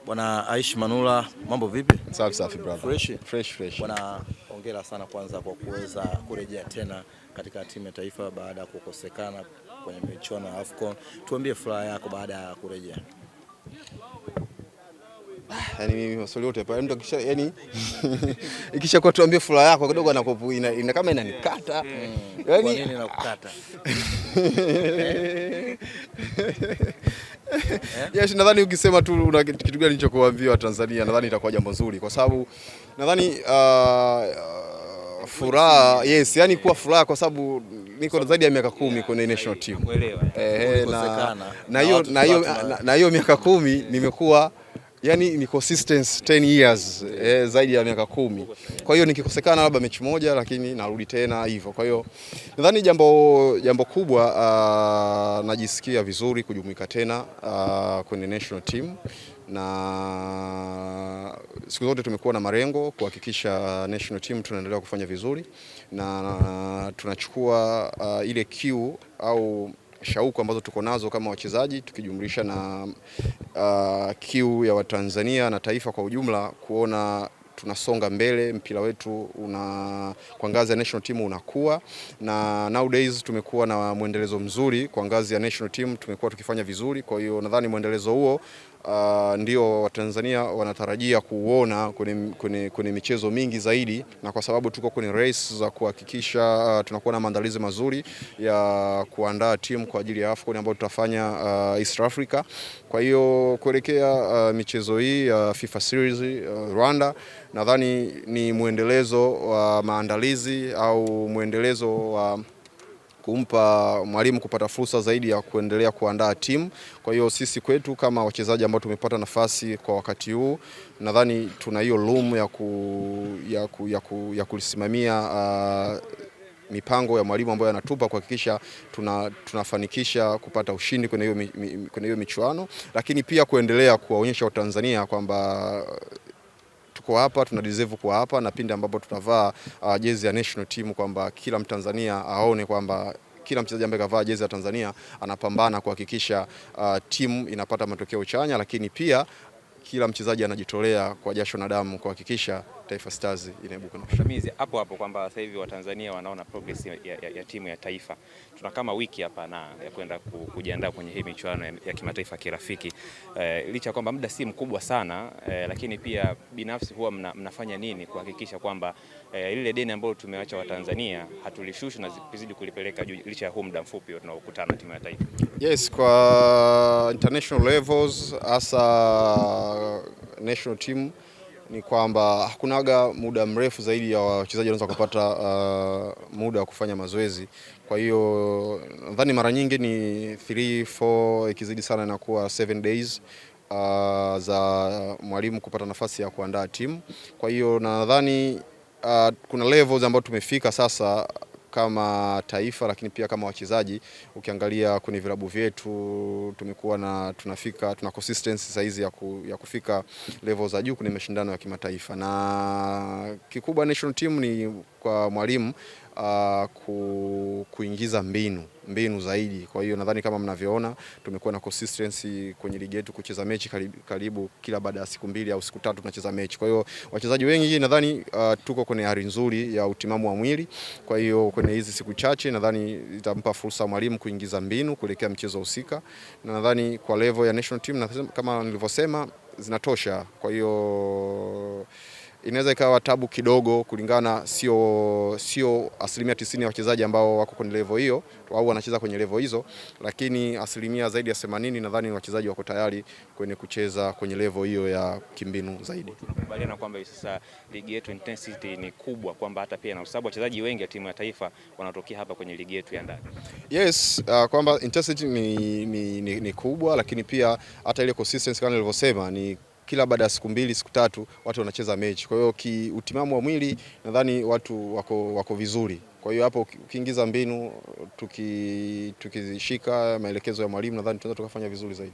Bwana Aishi Manula, mambo vipi? Safi safi brother. Fresh. Bwana, hongera sana kwanza kwa kuweza kurejea tena katika timu ya taifa baada ya kukosekana kwenye michuano ya AFCON. Tuambie furaha yako baada ya kurejea. Yaani mimi maswali yote pale mtu akisha ikisha kwa tuambie furaha yako kidogo anakopo ina kama inanikata. Yaani kwa nini nakukata? Yes, nadhani ukisema tu una kitu gani nilichokuambia Tanzania nadhani itakuwa jambo zuri kwa sababu nadhani furaha yani kuwa furaha kwa sababu niko zaidi ya miaka 10 kwenye national team. Na hiyo miaka 10 nimekuwa yani ni consistency 10 years zaidi ya miaka 10. Kwa hiyo nikikosekana labda mechi moja lakini narudi tena hivyo. Kwa hiyo nadhani jambo kubwa najisikia vizuri kujumuika tena kwenye national team, na siku zote tumekuwa na malengo kuhakikisha national team tunaendelea kufanya vizuri na tunachukua ile kiu au shauku ambazo tuko nazo kama wachezaji tukijumlisha na kiu ya Watanzania na taifa kwa ujumla kuona tunasonga mbele, mpira wetu kwa ngazi ya national team unakuwa, na nowadays tumekuwa na muendelezo mzuri kwa ngazi ya national team, tumekuwa tukifanya vizuri. Kwa hiyo nadhani muendelezo huo ndio Watanzania wanatarajia kuona kwenye michezo mingi zaidi, na kwa sababu tuko kwenye race za kuhakikisha tunakuwa na maandalizi mazuri ya kuandaa timu kwa ajili ya AFCON ambayo tutafanya East Africa. Kwa hiyo kuelekea michezo hii ya FIFA Series Rwanda, nadhani ni muendelezo wa maandalizi au muendelezo wa kumpa mwalimu kupata fursa zaidi ya kuendelea kuandaa timu. Kwa hiyo sisi kwetu kama wachezaji ambao tumepata nafasi kwa wakati huu, nadhani tuna hiyo room ya kulisimamia mipango ya mwalimu ambayo anatupa kuhakikisha tunafanikisha kupata ushindi kwenye hiyo michuano, lakini pia kuendelea kuwaonyesha Watanzania kwamba tuko hapa, tuna deserve kuwa hapa, na pindi ambapo tutavaa jezi ya national team kwamba kila Mtanzania aone kwamba kila mchezaji ambaye kavaa jezi ya Tanzania anapambana kuhakikisha timu inapata matokeo chanya, lakini pia kila mchezaji anajitolea kwa jasho na damu kuhakikisha Taifa Stars inaibuka na ushindi. Hapo kwamba sasa hivi Watanzania wanaona progress ya timu ya taifa. Tuna kama wiki hapa ya kwenda kujiandaa kwenye hii michuano ya kimataifa kirafiki. Licha kwamba muda si mkubwa sana, lakini pia binafsi huwa mnafanya nini kuhakikisha kwamba lile deni ambalo tumeacha Watanzania hatulishushi na zizidi kulipeleka juu licha ya huu muda mfupi tunaokutana timu ya taifa? Yes, kwa international levels hasa national team ni kwamba hakunaga muda mrefu zaidi ya wachezaji wanaweza kupata muda wa kufanya mazoezi. Kwa hiyo nadhani mara nyingi ni 3-4, ikizidi sana inakuwa 7 days za mwalimu kupata nafasi ya kuandaa timu. Kwa hiyo nadhani kuna levels ambazo tumefika sasa kama taifa, lakini pia kama wachezaji. Ukiangalia kwenye vilabu vyetu tumekuwa tuna consistency saizi ya kufika level za juu kwenye mashindano ya kimataifa, na kikubwa national team ni kwa mwalimu kuingiza mbinu zaidi. Kwa hiyo nadhani kama mnavyoona tumekuwa na consistency kwenye ligi yetu, kucheza mechi karibu kila baada ya siku 2 au siku 3 tunacheza mechi. Kwa hiyo wachezaji wengi nadhani tuko kwenye hali nzuri ya utimamu wa mwili. Kwa hiyo kwenye hizi siku chache nadhani itampa fursa mwalimu kuingiza mbinu kuelekea mchezo husika, na nadhani kwa level ya national team kama nilivyosema zinatosha. Kwa hiyo inaweza ikawa tabu kidogo kulingana, sio asilimia 90 ya wachezaji ambao wako kwenye level hiyo au wanacheza kwenye level hizo, lakini asilimia zaidi ya 80 nadhani wachezaji wako tayari kwenye kucheza kwenye level hiyo ya kimbinu zaidi. Tunakubaliana kwamba sasa ligi yetu intensity ni kubwa, kwamba hata pia na sababu wachezaji wengi wa timu ya taifa wanatokea hapa kwenye ligi yetu ya ndani. Yes, kwamba intensity ni kubwa, lakini pia hata ile consistency kama nilivyosema ni kila baada ya siku 2 siku 3 watu wanacheza mechi. Kwa hiyo utimamu wa mwili nadhani watu wako vizuri. Kwa hiyo hapo ukiingiza mbinu, tukizishika maelekezo ya mwalimu, nadhani tunaweza tukafanya vizuri zaidi.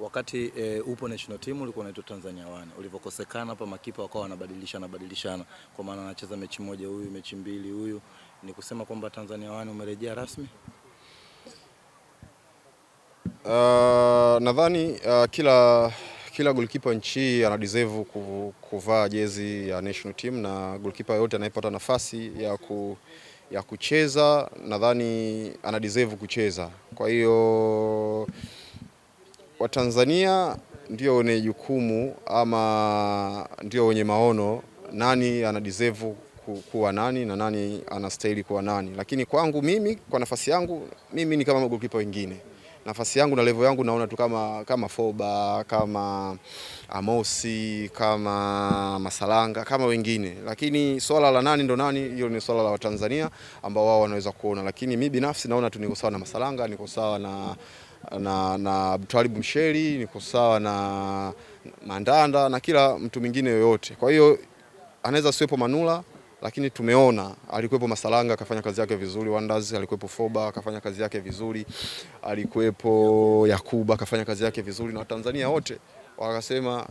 Wakati upo national team ulikuwa unaitwa Tanzania 1, ulivyokosekana hapa makipa wakawa wanabadilishana, kwa maana anacheza mechi moja huyu, mechi 2 huyu, ni kusema kwamba Tanzania 1 umerejea rasmi? Nadhani kila goalkeeper nchi ana deserve kuvaa jezi ya national team, na goalkeeper yote anayepata nafasi ya kucheza nadhani ana deserve kucheza. Kwa hiyo Watanzania ndio wenye jukumu ama ndio wenye maono nani ana deserve kuwa nani na nani anastahili kuwa nani. Lakini kwangu mimi, kwa nafasi yangu, mimi ni kama goalkeeper wengine. Nafasi yangu na level yangu naona tu kama Foba, kama Amosi, kama Masalanga, kama wengine. Lakini swala la nani ndo nani, hiyo ni swala la Watanzania ambao wao wanaweza kuona. Lakini mimi binafsi naona tu niko sawa na Masalanga, niko sawa na Abdultalib Msheri, niko sawa na Mandanda na kila mtu mwingine yoyote. Kwa hiyo anaweza siwepo Manula, lakini tumeona alikuwepo Masalanga akafanya kazi yake vizuri, Wonders alikuwepo, Foba akafanya kazi yake vizuri, alikuwepo Yakuba akafanya kazi yake vizuri, na Watanzania wote wakasema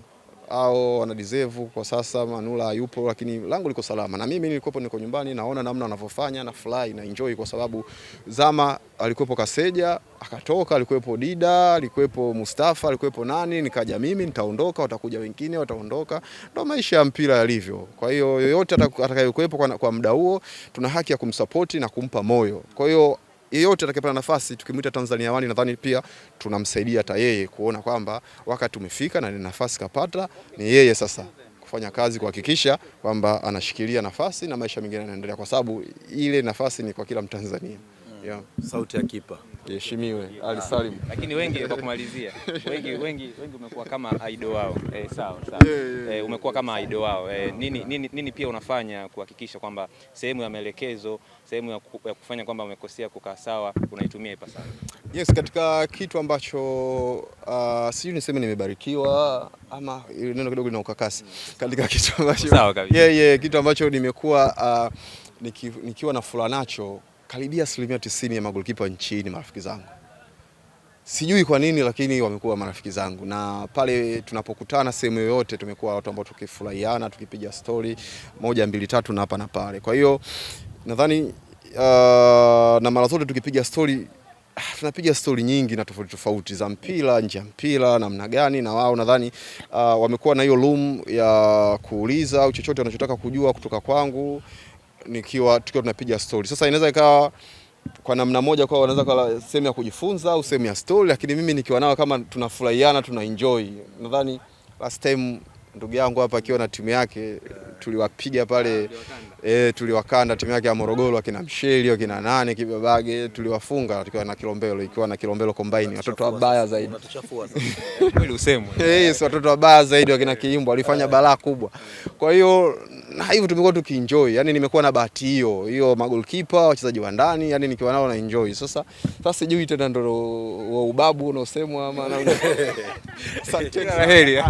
hao wana deserve. Kwa sasa Manula hayupo, lakini langu liko salama, na mimi niko nyumbani, naona namna wanavyofanya na fly na enjoy, kwa sababu zama alikuwepo Kaseja akatoka, alikuwepo Dida, alikuwepo Mustafa, alikuwepo nani, nikaja mimi, nitaondoka, watakuja wengine, wataondoka. Ndio maisha ya mpira yalivyo. Kwa hiyo yoyote atakayekuwepo kwa muda huo tuna haki ya kumsupport na kumpa moyo. Kwa hiyo yeyote atakayepata nafasi, tukimuita Tanzania One, nadhani pia tunamsaidia hata yeye kuona kwamba wakati umefika na nafasi kapata, ni yeye sasa kufanya kazi kuhakikisha kwamba anashikilia nafasi na maisha mengine yanaendelea, kwa sababu ile nafasi ni kwa kila Mtanzania. Yeah. Sauti ya kipa heshimiwe Ali Salim. Lakini wengi kwa kumalizia, wengi umekuwa kama idol wao. Sawa. Umekuwa kama idol wao. Nini pia unafanya kuhakikisha kwamba sehemu ya maelekezo, sehemu ya kufanya kwamba umekosea kukaa sawa unaitumia ipasavyo? Yes, katika kitu ambacho sijui niseme nimebarikiwa ama neno kidogo lina ukakasi. Katika kitu ambacho sawa kabisa. Kitu ambacho nimekuwa nikiwa na furaha nacho, karibia 90% ya magolikipa nchini marafiki zangu. Sijui kwa nini, lakini wamekuwa marafiki zangu, na pale tunapokutana sehemu yoyote tumekuwa watu ambao tukifurahiana, tukipiga story 1 2 3 na hapa na pale. Kwa hiyo nadhani na mara zote tukipiga story tunapiga story nyingi na tofauti za mpira, nje ya mpira, namna gani, na wao nadhani wamekuwa na hiyo room ya kuuliza au chochote wanachotaka kujua kutoka kwangu tukiwa tunapiga story. Sasa inaweza ikawa kwa namna moja kwa wanaweza kwa sehemu ya kujifunza au sehemu ya story, lakini mimi nikiwa nao kama tunafurahiana, tuna enjoy. Nadhani last time ndugu yangu hapa akiwa na timu yake tuliwapiga pale, tuliwakanda timu yake ya Morogoro, akina Msheli, akina nane Kibabage, tuliwafunga tukiwa na Kilombero, ikiwa na Kilombero combine, watoto wabaya zaidi. Unatuchafua sasa. Kweli usemo. Watoto wabaya zaidi wakina Kiimbo walifanya balaa kubwa. Kwa hiyo na hivyo tumekuwa tukienjoy. Yaani nimekuwa na bahati hiyo magolikipa, wachezaji wa ndani, yani nikiwa nao na enjoy. Sasa sijui tena ndo ubabu unaosemwa ama na asante na heri.